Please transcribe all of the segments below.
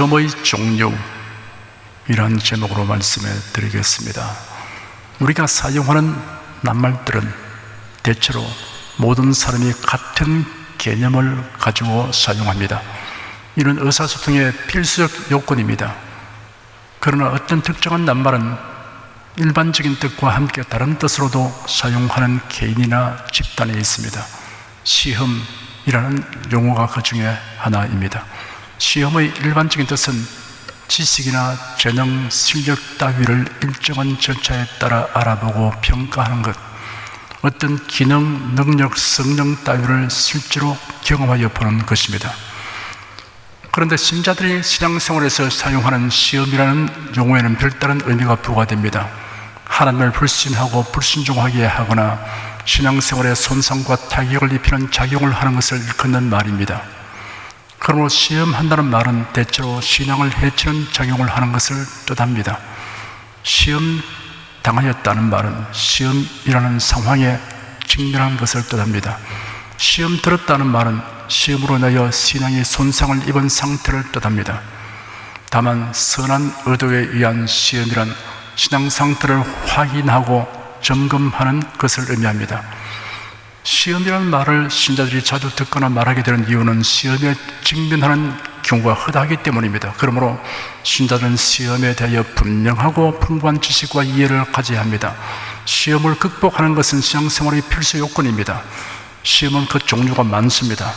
시험의 종류, 이런 제목으로 말씀해 드리겠습니다. 우리가 사용하는 낱말들은 대체로 모든 사람이 같은 개념을 가지고 사용합니다. 이는 의사소통의 필수적 요건입니다. 그러나 어떤 특정한 낱말은 일반적인 뜻과 함께 다른 뜻으로도 사용하는 개인이나 집단에 있습니다. 시험이라는 용어가 그 중에 하나입니다. 시험의 일반적인 뜻은 지식이나 재능, 실력 따위를 일정한 절차에 따라 알아보고 평가하는 것, 어떤 기능, 능력, 성능 따위를 실제로 경험하여 보는 것입니다. 그런데 신자들이 신앙생활에서 사용하는 시험이라는 용어에는 별다른 의미가 부과됩니다. 하나님을 불신하고 불순종하게 하거나 신앙생활에 손상과 타격을 입히는 작용을 하는 것을 일컫는 말입니다. 그러므로 시험한다는 말은 대체로 신앙을 해치는 작용을 하는 것을 뜻합니다. 시험 당하였다는 말은 시험이라는 상황에 직면한 것을 뜻합니다. 시험 들었다는 말은 시험으로 인하여 신앙이 손상을 입은 상태를 뜻합니다. 다만 선한 의도에 의한 시험이란 신앙 상태를 확인하고 점검하는 것을 의미합니다. 시험이라는 말을 신자들이 자주 듣거나 말하게 되는 이유는 시험에 직면하는 경우가 허다하기 때문입니다. 그러므로 신자들은 시험에 대하여 분명하고 풍부한 지식과 이해를 가져야 합니다. 시험을 극복하는 것은 신앙생활의 필수 요건입니다. 시험은 그 종류가 많습니다.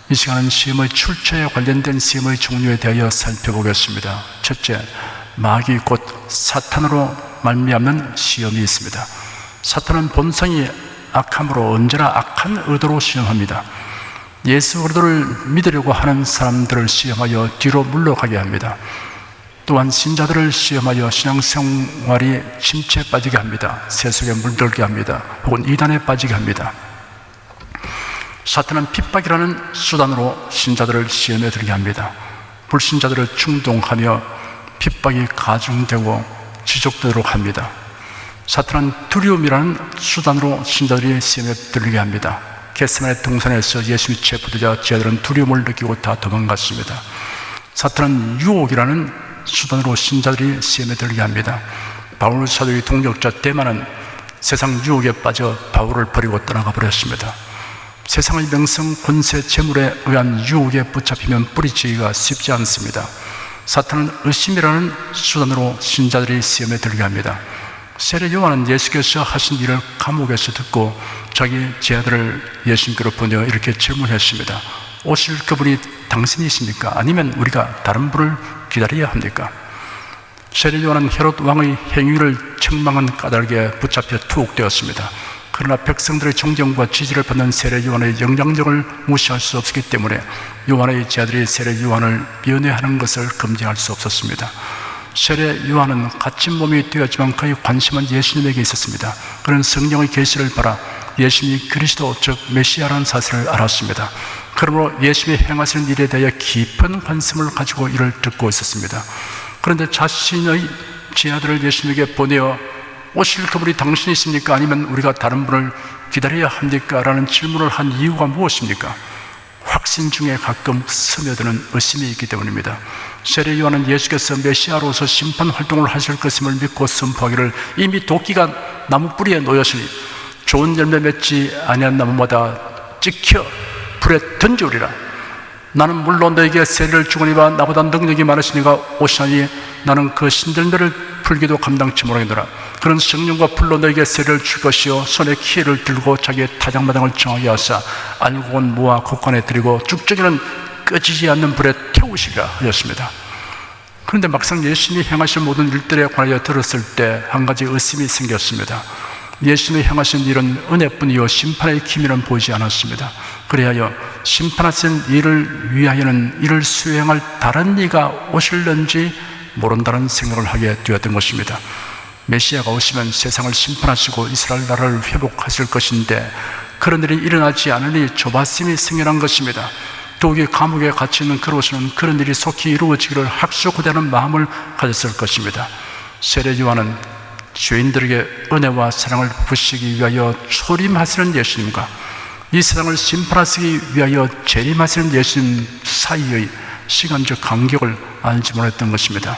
이 시간은 시험의 출처에 관련된 시험의 종류에 대하여 살펴보겠습니다. 첫째, 마귀 곧 사탄으로 말미암는 시험이 있습니다. 사탄은 본성이 악함으로 언제나 악한 의도로 시험합니다. 예수 그리스도를 믿으려고 하는 사람들을 시험하여 뒤로 물러가게 합니다. 또한 신자들을 시험하여 신앙생활이 침체에 빠지게 합니다. 세속에 물들게 합니다. 혹은 이단에 빠지게 합니다. 사탄은 핍박이라는 수단으로 신자들을 시험에 들게 합니다. 불신자들을 충동하며 핍박이 가중되고 지속되도록 합니다. 사탄은 두려움이라는 수단으로 신자들이 시험에 들게 합니다. 겟세마네 동산에서 예수님이 체포되자 제자들은 두려움을 느끼고 다 도망갔습니다. 사탄은 유혹이라는 수단으로 신자들이 시험에 들게 합니다. 바울 사도의 동역자 데마는 세상 유혹에 빠져 바울을 버리고 떠나가 버렸습니다. 세상의 명성, 권세, 재물에 의한 유혹에 붙잡히면 뿌리치기가 쉽지 않습니다. 사탄은 의심이라는 수단으로 신자들이 시험에 들게 합니다. 세례 요한은 예수께서 하신 일을 감옥에서 듣고 자기 제자들을 예수님께로 보내 이렇게 질문했습니다. 오실 그분이 당신이십니까? 아니면 우리가 다른 분을 기다려야 합니까? 세례 요한은 헤롯 왕의 행위를 책망한 까닭에 붙잡혀 투옥되었습니다. 그러나 백성들의 존경과 지지를 받는 세례 요한의 영향력을 무시할 수 없었기 때문에 요한의 제자들이 세례 요한을 면회하는 것을 금지할 수 없었습니다. 세례 요한은 갇힌 몸이 되었지만 그의 관심은 예수님에게 있었습니다. 그는 성령의 계시를 받아 예수님이 그리스도 즉 메시아라는 사실을 알았습니다. 그러므로 예수님이 행하시는 일에 대해 깊은 관심을 가지고 이를 듣고 있었습니다. 그런데 자신의 제자들을 예수님에게 보내어 오실 그분이 당신이십니까? 아니면 우리가 다른 분을 기다려야 합니까? 라는 질문을 한 이유가 무엇입니까? 확신 중에 가끔 스며드는 의심이 있기 때문입니다. 세례 요한은 예수께서 메시아로서 심판 활동을 하실 것임을 믿고 선포하기를 이미 도끼가 나무 뿌리에 놓였으니 좋은 열매 맺지 아니한 나무마다 찍혀 불에 던지우리라. 나는 물론 너에게 세례를 주거니와 나보다 능력이 많으시니가 오시나니 나는 그 신들매를 풀기도 감당치 못하겠노라. 그런 성령과 불로 너에게 세례를 줄 것이요 손에 키를 들고 자기의 타작마당을 정하게 하사 안국은 모아 곳간에 들이고 죽정이는 꺼지지 않는 불에 태우시리라 하였습니다. 그런데 막상 예수님이 행하신 모든 일들에 관하여 들었을 때 한 가지 의심이 생겼습니다. 예수님이 행하신 일은 은혜뿐이요 심판의 기미는 보이지 않았습니다. 그리하여 심판하신 일을 위하여는 이를 수행할 다른 이가 오실는지 모른다는 생각을 하게 되었던 것입니다. 메시아가 오시면 세상을 심판하시고 이스라엘 나라를 회복하실 것인데 그런 일이 일어나지 않으니 조바심이 생겨난 것입니다. 더욱이 감옥에 갇혀있는 그로서는 그런 일이 속히 이루어지기를 학수고대하는 마음을 가졌을 것입니다. 세례 요한은 죄인들에게 은혜와 사랑을 부시기 위하여 초림하시는 예수님과 이 세상을 심판하시기 위하여 재림하시는 예수님 사이의 시간적 간격을 알지 못했던 것입니다.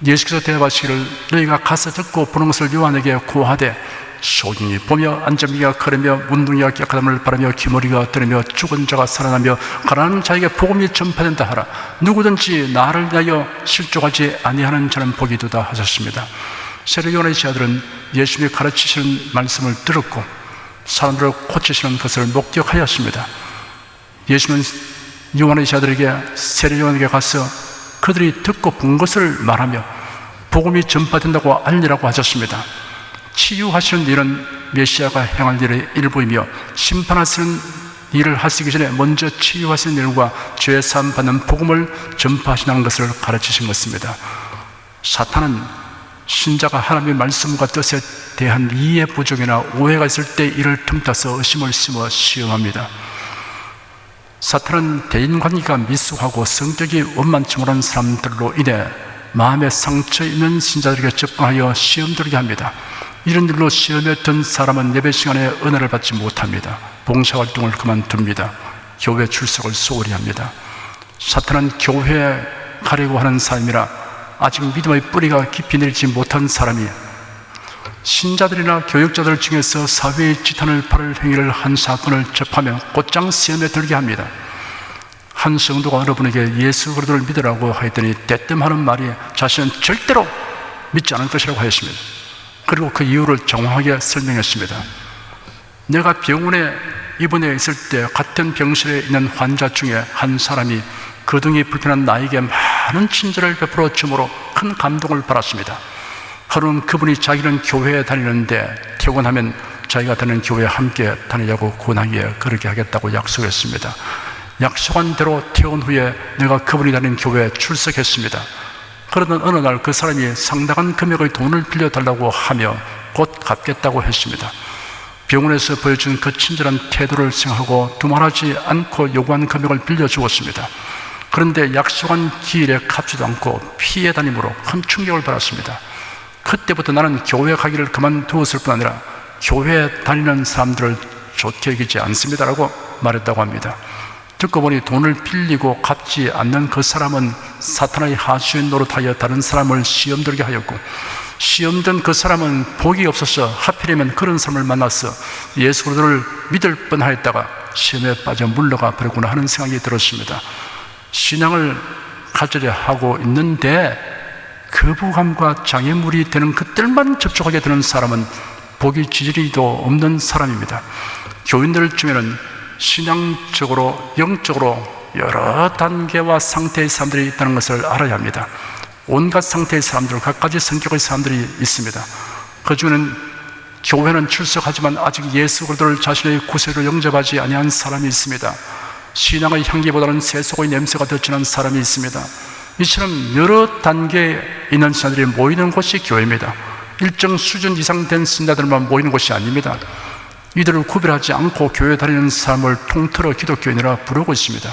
예수께서 대답하시기를 너희가 가서 듣고 보는 것을 요한에게 고하되 소경이 보며 안전비가 걸으며 문둥이가 깨끗함을 바라며 기머리가 들으며 죽은 자가 살아나며 가난한 자에게 복음이 전파된다 하라. 누구든지 나를 위하여 실족하지 아니하는 자는 복이도다 하셨습니다. 세례 요한의 제자들은 예수님이 가르치시는 말씀을 들었고 사람들을 고치시는 것을 목격하였습니다. 예수님은 요한의 제자들에게 세례 요한에게 가서 그들이 듣고 본 것을 말하며 복음이 전파된다고 알리라고 하셨습니다. 치유하시는 일은 메시아가 행할 일의 일부이며 심판하시는 일을 하시기 전에 먼저 치유하시는 일과 죄 사함 받는 복음을 전파하시는 것을 가르치신 것입니다. 사탄은 신자가 하나님의 말씀과 뜻에 대한 이해 부족이나 오해가 있을 때 이를 틈타서 의심을 심어 시험합니다. 사탄은 대인관계가 미숙하고 성격이 원만치 못한 사람들로 인해 마음에 상처 있는 신자들에게 접근하여 시험 들게 합니다. 이런 일로 시험에 든 사람은 예배 시간에 은혜를 받지 못합니다. 봉사활동을 그만둡니다. 교회 출석을 소홀히 합니다. 사탄은 교회에 가려고 하는 사람이라 아직 믿음의 뿌리가 깊이 내리지 못한 사람이 신자들이나 교육자들 중에서 사회의 지탄을 받을 행위를 한 사건을 접하면 곧장 시험에 들게 합니다. 한 성도가 어느 분에게 예수 그리스도를 믿으라고 하였더니 대뜸하는 말이 자신은 절대로 믿지 않을 것이라고 하였습니다. 그리고 그 이유를 정확하게 설명했습니다. 내가 병원에 입원해 있을 때 같은 병실에 있는 환자 중에 한 사람이 거동이 불편한 나에게 많은 친절을 베풀어 줌으로 큰 감동을 받았습니다. 하루는 그분이 자기는 교회에 다니는데 퇴근하면 자기가 다니는 교회에 함께 다니자고 권하기에 그렇게 하겠다고 약속했습니다. 약속한 대로 퇴원 후에 내가 그분이 다니는 교회에 출석했습니다. 그러던 어느 날 그 사람이 상당한 금액의 돈을 빌려달라고 하며 곧 갚겠다고 했습니다. 병원에서 보여준 그 친절한 태도를 생각하고 두말하지 않고 요구한 금액을 빌려주었습니다. 그런데 약속한 기일에 갚지도 않고 피해 다님으로 큰 충격을 받았습니다. 그때부터 나는 교회 가기를 그만두었을 뿐 아니라 교회에 다니는 사람들을 좋게 여기지 않습니다라고 말했다고 합니다. 듣고 보니 돈을 빌리고 갚지 않는 그 사람은 사탄의 하수인 노릇하여 다른 사람을 시험 들게 하였고, 시험된 그 사람은 복이 없어서 하필이면 그런 사람을 만나서 예수 그리스도를 믿을 뻔하였다가 시험에 빠져 물러가 버렸구나 하는 생각이 들었습니다. 신앙을 가지려 하고 있는데 거부감과 장애물이 되는 것들만 접촉하게 되는 사람은 복이 지지리도 없는 사람입니다. 교인들 중에는 신앙적으로, 영적으로 여러 단계와 상태의 사람들이 있다는 것을 알아야 합니다. 온갖 상태의 사람들, 각가지 성격의 사람들이 있습니다. 그 중에는 교회는 출석하지만 아직 예수 그리스도를 자신의 구세로 영접하지 아니한 사람이 있습니다. 신앙의 향기보다는 세속의 냄새가 더 진한 사람이 있습니다. 이처럼 여러 단계에 있는 신자들이 모이는 곳이 교회입니다. 일정 수준 이상 된 신자들만 모이는 곳이 아닙니다. 이들을 구별하지 않고 교회 다니는 사람을 통틀어 기독교인이라 부르고 있습니다.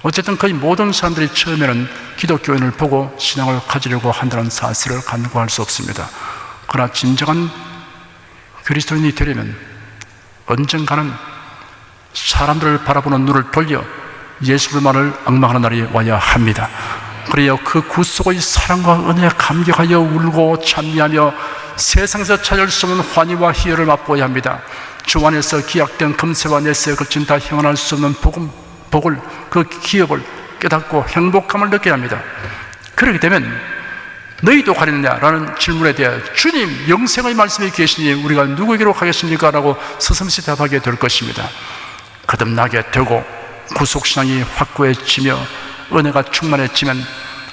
어쨌든 거의 모든 사람들이 처음에는 기독교인을 보고 신앙을 가지려고 한다는 사실을 간과할 수 없습니다. 그러나 진정한 그리스도인이 되려면 언젠가는 사람들을 바라보는 눈을 돌려 예수 그리스도만을 앙망하는 날이 와야 합니다. 그래야 그 구속의 사랑과 은혜에 감격하여 울고 찬미하며 세상에서 찾을 수 없는 환희와 희열을 맛보아야 합니다. 주 안에서 기약된 금세와 내세에 거친 다 형언할 수 없는 복을, 그 기업을 깨닫고 행복감을 느껴야 합니다. 그렇게 되면 너희도 가리느냐라는 질문에 대해 주님 영생의 말씀이 계시니 우리가 누구에게로 가겠습니까? 라고 서슴지 답하게 될 것입니다. 거듭나게 되고 구속신앙이 확고해지며 은혜가 충만해지면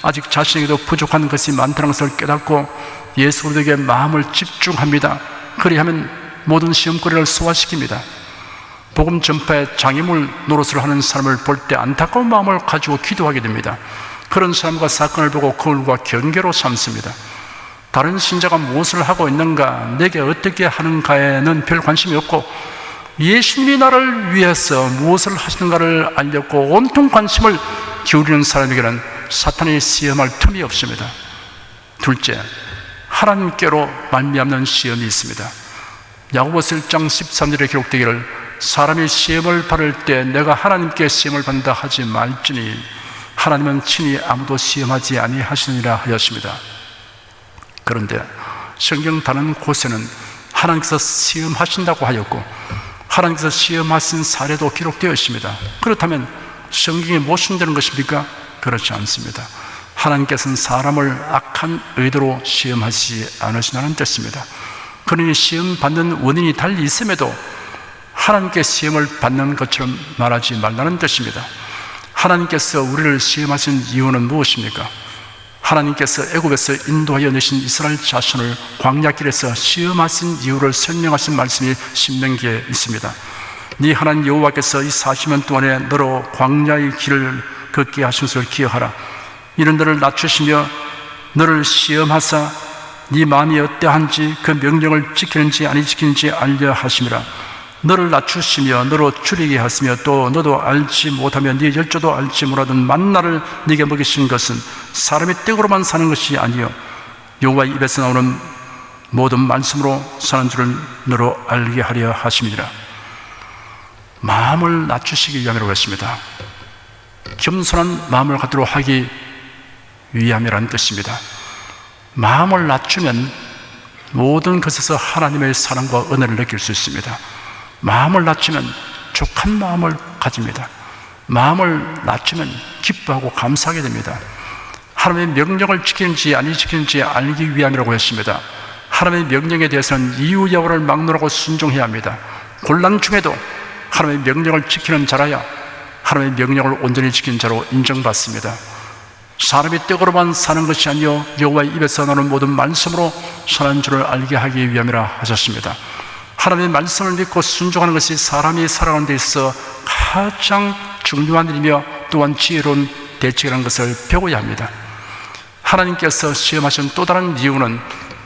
아직 자신에게도 부족한 것이 많다는 것을 깨닫고 예수 그리스도에게 마음을 집중합니다. 그리하면 모든 시험거리를 소화시킵니다. 복음 전파에 장애물 노릇을 하는 사람을 볼 때 안타까운 마음을 가지고 기도하게 됩니다. 그런 사람과 사건을 보고 거울과 경계로 삼습니다. 다른 신자가 무엇을 하고 있는가, 내게 어떻게 하는가에는 별 관심이 없고 예수님이 나를 위해서 무엇을 하시는가를 알려고 온통 관심을 기울이는 사람에게는 사탄이 시험할 틈이 없습니다. 둘째, 하나님께로 말미암는 시험이 있습니다. 야고보서 1장 13절에 기록되기를 사람이 시험을 받을 때 내가 하나님께 시험을 받는다 하지 말지니 하나님은 친히 아무도 시험하지 아니하시느니라 하였습니다. 그런데 성경 다른 곳에는 하나님께서 시험하신다고 하였고 하나님께서 시험하신 사례도 기록되어 있습니다. 그렇다면 성경에 모순되는 것입니까? 그렇지 않습니다. 하나님께서는 사람을 악한 의도로 시험하시지 않으시다는 뜻입니다. 그러니 시험받는 원인이 달리 있음에도 하나님께 시험을 받는 것처럼 말하지 말라는 뜻입니다. 하나님께서 우리를 시험하신 이유는 무엇입니까? 하나님께서 애굽에서 인도하여 내신 이스라엘 자손을 광야길에서 시험하신 이유를 설명하신 말씀이 신명기에 있습니다. 네 하나님 여호와께서 이 40년 동안에 너로 광야의 길을 걷게 하신 것을 기억하라. 이는 너를 낮추시며 너를 시험하사 네 마음이 어떠한지 그 명령을 지키는지 아니 지키는지 알려 하심이라. 너를 낮추시며 너로 줄이게 하시며 또 너도 알지 못하며 네 열조도 알지 못하던 만나를 네게 먹이신 것은 사람이 떡으로만 사는 것이 아니요 여호와의 입에서 나오는 모든 말씀으로 사는 줄을 너로 알게 하려 하심이니라. 마음을 낮추시기 위함이라고 했습니다. 겸손한 마음을 갖도록 하기 위함이라는 뜻입니다. 마음을 낮추면 모든 것에서 하나님의 사랑과 은혜를 느낄 수 있습니다. 마음을 낮추면 족한 마음을 가집니다. 마음을 낮추면 기뻐하고 감사하게 됩니다. 하나님의 명령을 지키는지 아니 지키는지 알기 위함이라고 했습니다. 하나님의 명령에 대해서는 이유 여부를 막론하고 순종해야 합니다. 곤란 중에도 하나님의 명령을 지키는 자라야 하나님의 명령을 온전히 지키는 자로 인정받습니다. 사람이 떡으로만 사는 것이 아니요 여호와의 입에서 나오는 모든 말씀으로 사는 줄을 알게 하기 위함이라 하셨습니다. 하나님의 말씀을 믿고 순종하는 것이 사람이 살아가는 데 있어 가장 중요한 일이며 또한 지혜로운 대책이라는 것을 배워야 합니다. 하나님께서 시험하신 또 다른 이유는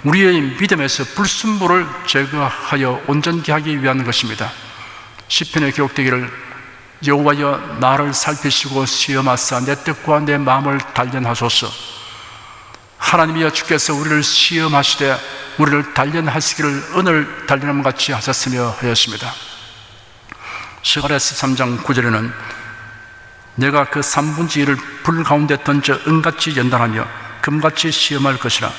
우리의 믿음에서 불순물을 제거하여 온전케 하기 위한 것입니다. 시편에 기록되기를 여호와여 나를 살피시고 시험하사 내 뜻과 내 마음을 단련하소서. 하나님이여 주께서 우리를 시험하시되 우리를 단련하시기를 은을 단련함 같이 하셨으며 하였습니다. 스가랴 13장 9절에는 내가 그 3분의 1을 불 가운데 던져 은같이 연단하며 금같이 시험할 것이라.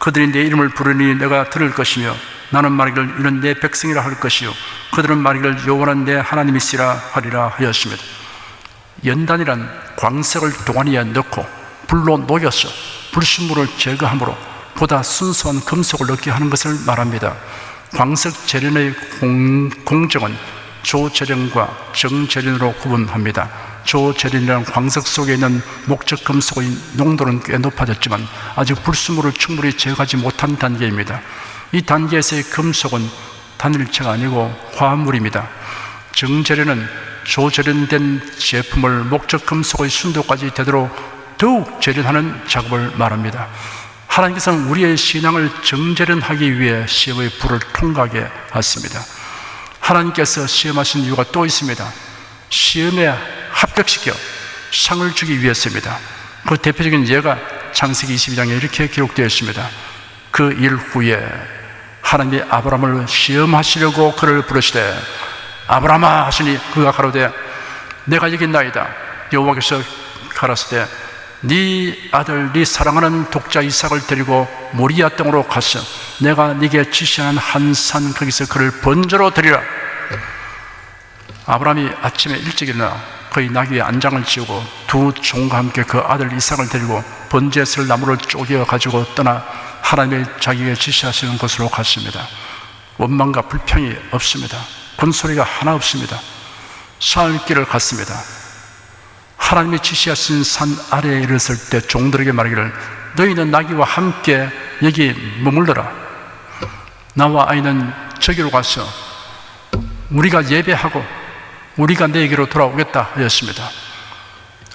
그들이 내 이름을 부르니 내가 들을 것이며 나는 말하기를 이는 내 백성이라 할 것이요 그들은 말하기를 여호와는 내 하나님이시라 하리라 하였습니다. 연단이란 광석을 동아리에 넣고 불로 녹여서 불순물을 제거함으로 보다 순수한 금속을 얻게 하는 것을 말합니다. 광석 재련의 공정은 조재련과 정재련으로 구분합니다. 조재련이라는 광석 속에 있는 목적 금속의 농도는 꽤 높아졌지만 아직 불순물을 충분히 제거하지 못한 단계입니다. 이 단계에서의 금속은 단일체가 아니고 화합물입니다. 정재련은 조재련된 제품을 목적 금속의 순도까지 되도록 더욱 재련하는 작업을 말합니다. 하나님께서는 우리의 신앙을 정재련하기 위해 시험의 불을 통과하게 하십니다. 하나님께서 시험하신 이유가 또 있습니다. 시험에 합격시켜 상을 주기 위해서입니다. 그 대표적인 예가 창세기 22장에 이렇게 기록되어 있습니다. 그 일 후에 하나님이 아브라함을 시험하시려고 그를 부르시되 아브라함아 하시니 그가 가로되 내가 여기 있나이다. 여호와께서 가라사대 네 아들 네 사랑하는 독자 이삭을 데리고 모리아 땅으로 가서 내가 네게 지시하는 한 산 거기서 그를 번제로 드리라. 아브라함이 아침에 일찍 일어나 그의 나귀 위에 안장을 지우고 두 종과 함께 그 아들 이삭을 데리고 번제에 쓸 나무를 쪼개어 가지고 떠나 하나님의 자기에게 지시하시는 곳으로 갔습니다. 원망과 불평이 없습니다. 군소리가 하나 없습니다. 사흘길을 갔습니다. 하나님이 지시하신 산 아래에 이르렀을 때 종들에게 말하기를 너희는 나귀와 함께 여기 머물러라. 나와 아이는 저기로 가서 우리가 예배하고 우리가 너에게로 돌아오겠다 하였습니다.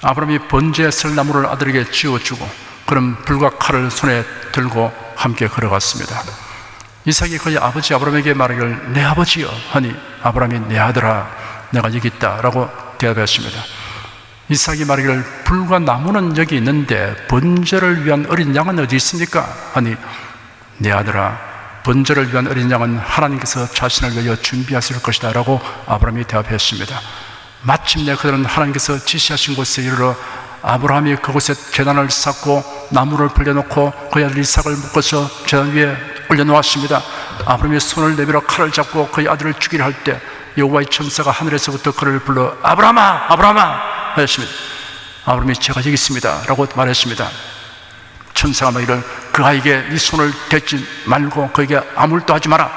아브라함이 번제에 쓸 나무를 아들에게 지어주고 그런 불과 칼을 손에 들고 함께 걸어갔습니다. 이삭이 그의 아버지 아브라함에게 말하기를 내 아버지여 하니 아브라함이 내 아들아 내가 여기 있다 라고 대답했습니다. 이삭이 말하기를 불과 나무는 여기 있는데 번제를 위한 어린 양은 어디 있습니까? 하니 내 아들아 번제를 위한 어린 양은 하나님께서 자신을 위하여 준비하실 것이다 라고 아브라함이 대답했습니다. 마침내 그들은 하나님께서 지시하신 곳에 이르러 아브라함이 그곳에 제단을 쌓고 나무를 벌려놓고 그의 아들 이삭을 묶어서 제단 위에 올려놓았습니다. 아브라함이 손을 내밀어 칼을 잡고 그의 아들을 죽이려 할 때 여호와의 천사가 하늘에서부터 그를 불러 아브라함아 아브라함아 하였습니다. 아브라함이 제가 여기 있습니다 라고 말했습니다. 천사가 말이를 그 아이에게 네 손을 대지 말고 그에게 아무 일도 하지 마라.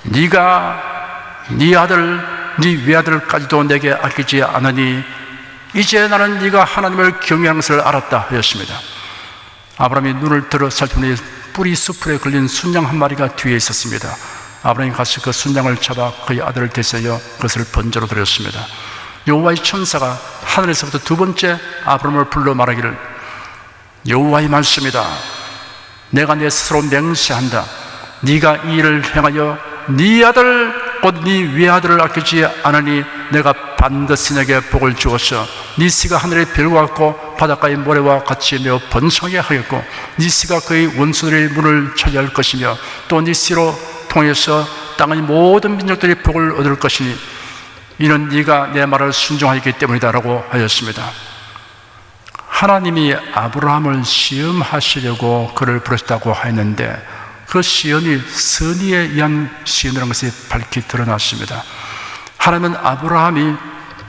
네가 네 아들 네 외아들까지도 내게 아끼지 않으니 이제 나는 네가 하나님을 경외하는 것을 알았다 하였습니다. 아브라함이 눈을 들어 살펴보니 뿌리 수풀에 걸린 순양 한 마리가 뒤에 있었습니다. 아브라함이 가서 그 순양을 잡아 그의 아들을 대세여 그것을 번제로 드렸습니다. 여호와의 천사가 하늘에서부터 두 번째 아브라함을 불러 말하기를 여호와의 말씀이다. 내가 내 스스로 맹세한다. 네가 이 일을 행하여 네 아들 곧 네 외아들을 아끼지 않으니 내가 반드시 내게 복을 주어서 네 씨가 하늘의 별과 같고 바닷가의 모래와 같이 매우 번성하게 하겠고 네 씨가 그의 원수들의 문을 차지할 것이며 또 네 씨로 통해서 땅의 모든 민족들이 복을 얻을 것이니 이는 네가 내 말을 순종하였기 때문이다 라고 하였습니다. 하나님이 아브라함을 시험하시려고 그를 부르셨다고 하였는데 그 시험이 선의에 의한 시험이라는 것이 밝히 드러났습니다. 하나님은 아브라함이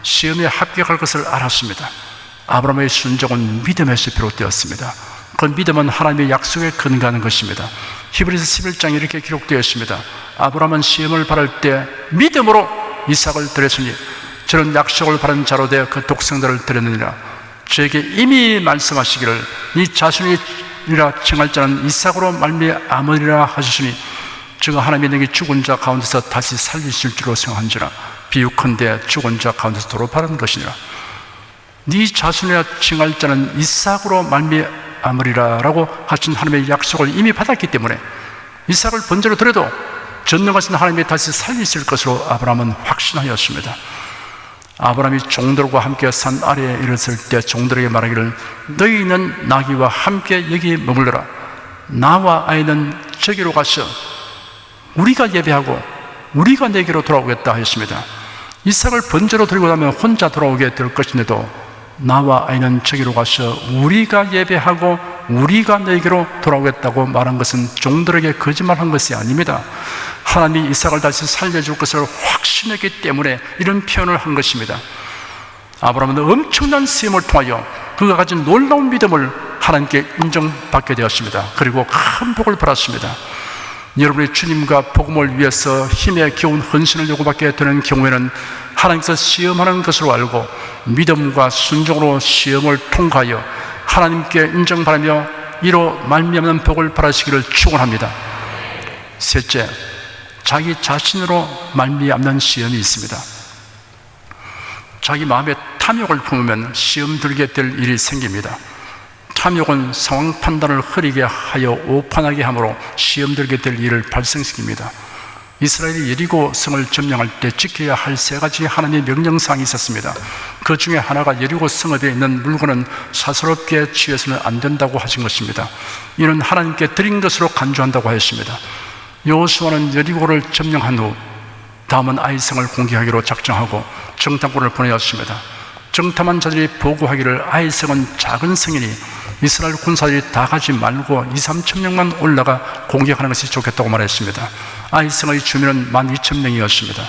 시험에 합격할 것을 알았습니다. 아브라함의 순종은 믿음에서 비롯되었습니다. 그 믿음은 하나님의 약속에 근거하는 것입니다. 히브리서 11장에 이렇게 기록되어 있습니다. 아브라함은 시험을 받을 때 믿음으로 이삭을 드렸으니 저는 약속을 받은 자로 되어 그 독생자를 드렸느니라. 저에게 이미 말씀하시기를 네 자손이라 칭할 자는 이삭으로 말미암으리라 하셨으니 저가 하나님이 내게 죽은 자 가운데서 다시 살리실 줄로 생각한지라. 비유컨대 죽은 자 가운데서 도로 파는 것이니라. 네 자손이라 칭할 자는 이삭으로 말미암으리라 라고 하신 하나님의 약속을 이미 받았기 때문에 이삭을 번제로 드려도 전능하신 하나님이 다시 살리실 것으로 아브라함은 확신하였습니다. 아브라함이 종들과 함께 산 아래에 이르렀을 때 종들에게 말하기를 너희는 나귀와 함께 여기 머물러라. 나와 아이는 저기로 가서 우리가 예배하고 우리가 내게로 돌아오겠다 하였습니다. 이삭을 번제로 드리고 나면 혼자 돌아오게 될 것인데도 나와 아이는 저기로 가서 우리가 예배하고 우리가 너에게로 돌아오겠다고 말한 것은 종들에게 거짓말한 것이 아닙니다. 하나님이 이삭을 다시 살려줄 것을 확신했기 때문에 이런 표현을 한 것입니다. 아브라함은 엄청난 시험을 통하여 그가 가진 놀라운 믿음을 하나님께 인정받게 되었습니다. 그리고 큰 복을 받았습니다. 여러분이 주님과 복음을 위해서 힘에 겨운 헌신을 요구받게 되는 경우에는 하나님께서 시험하는 것으로 알고 믿음과 순종으로 시험을 통과하여 하나님께 인정받으며 이로 말미암는 복을 받으시기를 축원합니다. 셋째, 자기 자신으로 말미암는 시험이 있습니다. 자기 마음에 탐욕을 품으면 시험 들게 될 일이 생깁니다. 탐욕은 상황 판단을 흐리게 하여 오판하게 함으로 시험 들게 될 일을 발생시킵니다. 이스라엘이 여리고 성을 점령할 때 지켜야 할 세 가지 하나님의 명령사항이 있었습니다. 그 중에 하나가 여리고 성읍에 있는 물건은 사스럽게 취해서는 안 된다고 하신 것입니다. 이는 하나님께 드린 것으로 간주한다고 하였습니다. 여호수아는 여리고를 점령한 후 다음은 아이성을 공격하기로 작정하고 정탐꾼을 보내었습니다. 정탐한 자들이 보고하기를 아이성은 작은 성이니 이스라엘 군사들이 다 가지 말고 2-3천 명만 올라가 공격하는 것이 좋겠다고 말했습니다. 아이성의 주민은 12,000명이었습니다.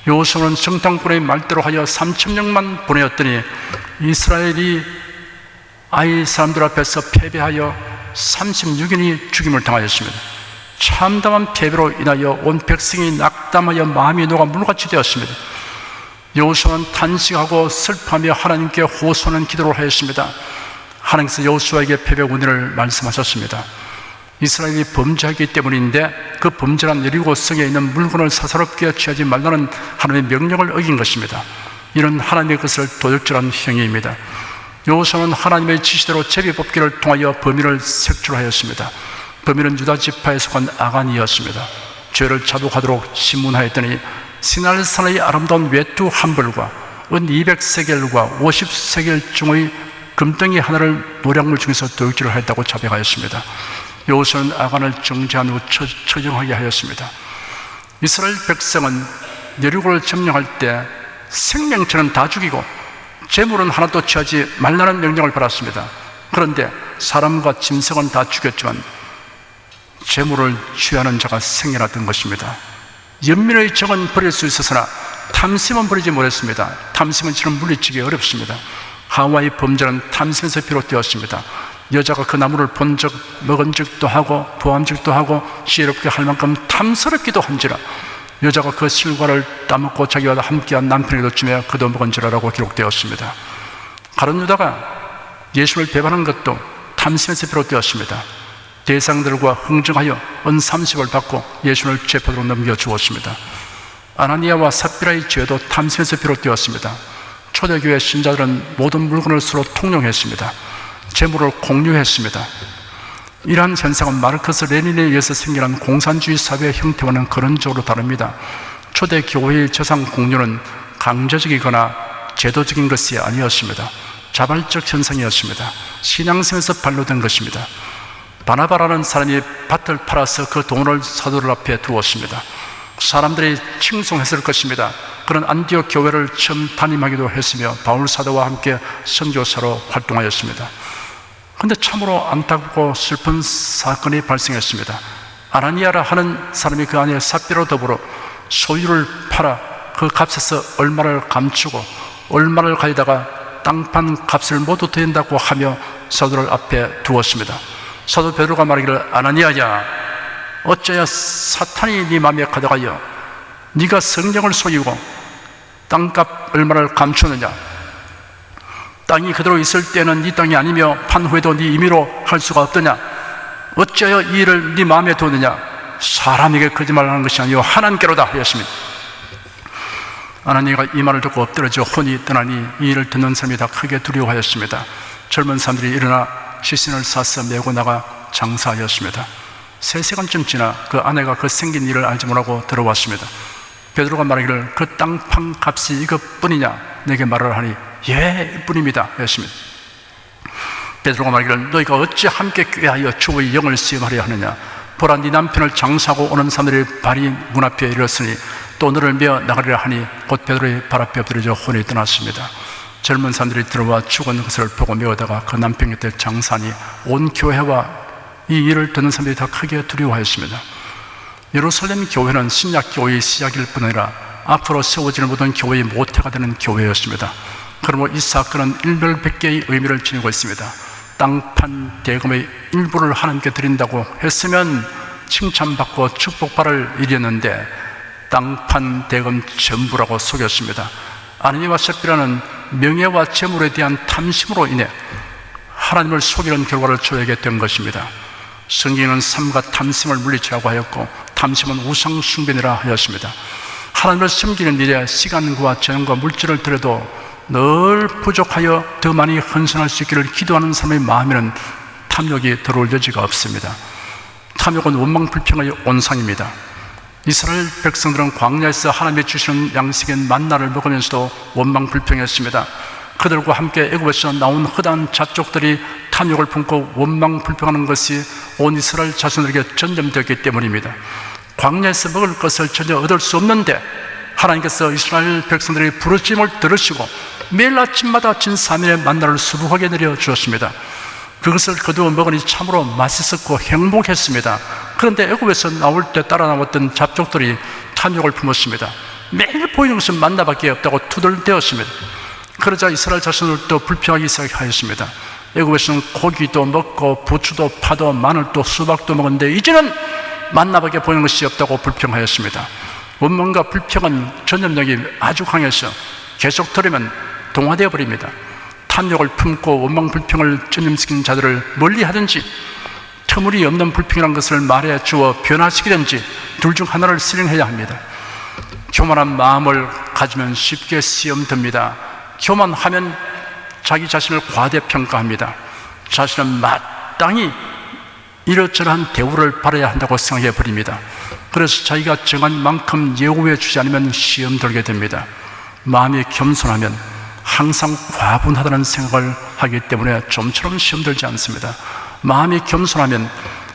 여호수아는 정탐꾼의 말대로 하여 3,000명만 보내었더니 이스라엘이 아이 사람들 앞에서 패배하여 36인이 죽임을 당하였습니다. 참담한 패배로 인하여 온 백성이 낙담하여 마음이 녹아 물같이 되었습니다. 여호수아는 탄식하고 슬퍼하며 하나님께 호소하는 기도를 하였습니다. 하나님께서 여호수아에게 패배 원인을 말씀하셨습니다. 이스라엘이 범죄하기 때문인데 그 범죄란 여리고 성에 있는 물건을 사사롭게 취하지 말라는 하나님의 명령을 어긴 것입니다. 이런 하나님의 것을 도적질한 행위입니다. 여호수아는 하나님의 지시대로 제비뽑기를 통하여 범인을 색출하였습니다. 범인은 유다 지파에 속한 아간이었습니다. 죄를 자독하도록 신문하였더니 시날산의 아름다운 외투 한 벌과 은 200세겔과 50세겔 중의 금덩이 하나를 노략물 중에서 도둑질을 하였다고 자백하였습니다. 여호수아는 아간을 정죄한 후 처형하게 하였습니다. 이스라엘 백성은 여리고를 점령할 때 생명체는 다 죽이고 재물은 하나도 취하지 말라는 명령을 받았습니다. 그런데 사람과 짐승은 다 죽였지만 재물을 취하는 자가 생겨났던 것입니다. 연민의 정은 버릴 수 있었으나 탐심은 버리지 못했습니다. 탐심은 지금 물리치기 어렵습니다. 하와의 범죄는 탐심에서 비롯되었습니다. 여자가 그 나무를 본 적, 먹은 적도 하고 보암직도 하고 지혜롭게 할 만큼 탐스럽기도 한지라 여자가 그 실과를 따먹고 자기와 함께한 남편에게도 주며 그도 먹은지라라고 기록되었습니다. 가룟 유다가 예수를 배반한 것도 탐심에서 비롯되었습니다. 대상들과 흥정하여 은 30을 받고 예수를 재판으로 넘겨주었습니다. 아나니아와 삽비라의 죄도 탐심에서 비롯되었습니다. 초대교회 신자들은 모든 물건을 서로 통용했습니다. 재물을 공유했습니다. 이러한 현상은 마르크스 레닌에 의해서 생겨난 공산주의 사회의 형태와는 근원적으로 다릅니다. 초대교회의 재산 공유는 강제적이거나 제도적인 것이 아니었습니다. 자발적 현상이었습니다. 신앙심에서 발로된 것입니다. 바나바라는 사람이 밭을 팔아서 그 돈을 사도들 앞에 두었습니다. 사람들이 칭송했을 것입니다. 그런 안디옥 교회를 처음 담임하기도 했으며 바울 사도와 함께 선교사로 활동하였습니다. 그런데 참으로 안타깝고 슬픈 사건이 발생했습니다. 아나니아라 하는 사람이 그 안에 삽비로 더불어 소유를 팔아 그 값에서 얼마를 감추고 얼마를 가져다가 땅판 값을 모두 드린다고 하며 사도를 앞에 두었습니다. 사도 베드로가 말하기를 아나니아야 어쩌야 사탄이 네 마음에 가득하여 네가 성령을 속이고 땅값 얼마를 감추느냐. 땅이 그대로 있을 때는 네 땅이 아니며 판 후에도 네 임의로 할 수가 없더냐. 어찌하여 이 일을 네 마음에 두느냐. 사람에게 거짓말하는 것이 아니요 하나님께로다 하였습니다. 아나니아가 이 말을 듣고 엎드러져 혼이 떠나니 이 일을 듣는 사람이 다 크게 두려워하였습니다. 젊은 사람들이 일어나 시신을 싸서 메고 나가 장사하였습니다. 3시간쯤 지나 그 아내가 그 생긴 일을 알지 못하고 들어왔습니다. 베드로가 말하기를 그 땅판 값이 이것뿐이냐 내게 말을 하니 예 이뿐입니다 했습니다. 베드로가 말하기를 너희가 어찌 함께 꾀하여 주의 영을 시험하려 하느냐. 보라 네 남편을 장사하고 오는 사람들이 발이 문 앞에 이르렀으니 또 너를 메어 나가리라 하니 곧 베드로의 발 앞에 엎드려져 혼이 떠났습니다. 젊은 사람들이 들어와 죽은 것을 보고 메어다가 그 남편 곁에 장사하니 온 교회와 이 일을 듣는 사람들이 다 크게 두려워하였습니다. 예루살렘 교회는 신약 교회의 시작일 뿐 아니라 앞으로 세워지는 모든 교회의 모태가 되는 교회였습니다. 그러므로 이 사건은 일별백계의 의미를 지니고 있습니다. 땅판 대금의 일부를 하나님께 드린다고 했으면 칭찬받고 축복받을 일이었는데 땅판 대금 전부라고 속였습니다. 아나니아와 삽비라는 명예와 재물에 대한 탐심으로 인해 하나님을 속이는 결과를 초래하게 된 것입니다. 성경은 삶과 탐심을 물리치라고 하였고 탐심은 우상 숭배니라 하였습니다. 하나님을 섬기는 일에 시간과 재능과 물질을 들여도 늘 부족하여 더 많이 헌신할 수 있기를 기도하는 사람의 마음에는 탐욕이 들어올 여지가 없습니다. 탐욕은 원망불평의 온상입니다. 이스라엘 백성들은 광야에서 하나님이 주시는 양식인 만나를 먹으면서도 원망불평했습니다. 그들과 함께 애굽에서 나온 허다한 자족들이 탐욕을 품고 원망불평하는 것이 온 이스라엘 자손들에게 전염되었기 때문입니다. 광야에서 먹을 것을 전혀 얻을 수 없는데 하나님께서 이스라엘 백성들의 부르짖음을 들으시고 매일 아침마다 진 3일의 만나를 수북하게 내려주었습니다. 그것을 거두어 먹으니 참으로 맛있었고 행복했습니다. 그런데 애굽에서 나올 때 따라 나왔던 잡족들이 탐욕을 품었습니다. 매일 보이는 것은 만나밖에 없다고 투덜대었습니다. 그러자 이스라엘 자손들도 불평하기 시작하였습니다. 애굽에서는 고기도 먹고 부추도 파도 마늘도 수박도 먹었는데 이제는 만나밖에 보이는 것이 없다고 불평하였습니다. 원망과 불평은 전염력이 아주 강해서 계속 들으면 동화되어 버립니다. 탐욕을 품고 원망 불평을 전염시키는 자들을 멀리하든지 터무니 없는 불평이라는 것을 말해 주어 변화시키든지 둘 중 하나를 실행해야 합니다. 교만한 마음을 가지면 쉽게 시험 듭니다. 교만하면 자기 자신을 과대평가합니다. 자신은 마땅히 이러저러한 대우를 받아야 한다고 생각해 버립니다. 그래서 자기가 정한 만큼 예우해 주지 않으면 시험 들게 됩니다. 마음이 겸손하면 항상 과분하다는 생각을 하기 때문에 좀처럼 시험 들지 않습니다. 마음이 겸손하면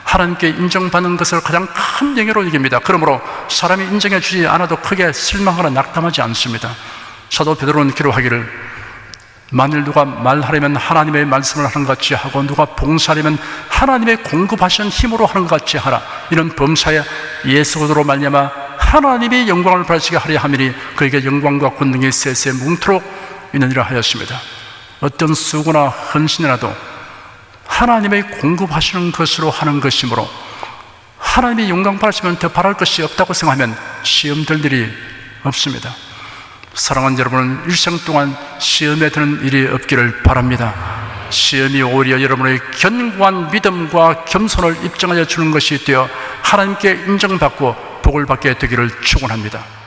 하나님께 인정받는 것을 가장 큰 영예로 여깁니다. 그러므로 사람이 인정해 주지 않아도 크게 실망하거나 낙담하지 않습니다. 사도 베드로는 기록하기를 만일 누가 말하려면 하나님의 말씀을 하는 것 같이 하고, 누가 봉사하려면 하나님의 공급하신 힘으로 하는 것 같이 하라. 이런 범사에 예수 그리스도로 말미암아 하나님의 영광을 받으시게 하려 함이니 그에게 영광과 권능이 세세 뭉토록 있느니라 하였습니다. 어떤 수고나 헌신이라도 하나님의 공급하시는 것으로 하는 것이므로, 하나님의 영광 받으시면 더 바랄 것이 없다고 생각하면 시험 들 일이 없습니다. 사랑하는 여러분은 일생 동안 시험에 드는 일이 없기를 바랍니다. 시험이 오히려 여러분의 견고한 믿음과 겸손을 입증하여 주는 것이 되어 하나님께 인정받고 복을 받게 되기를 축원합니다.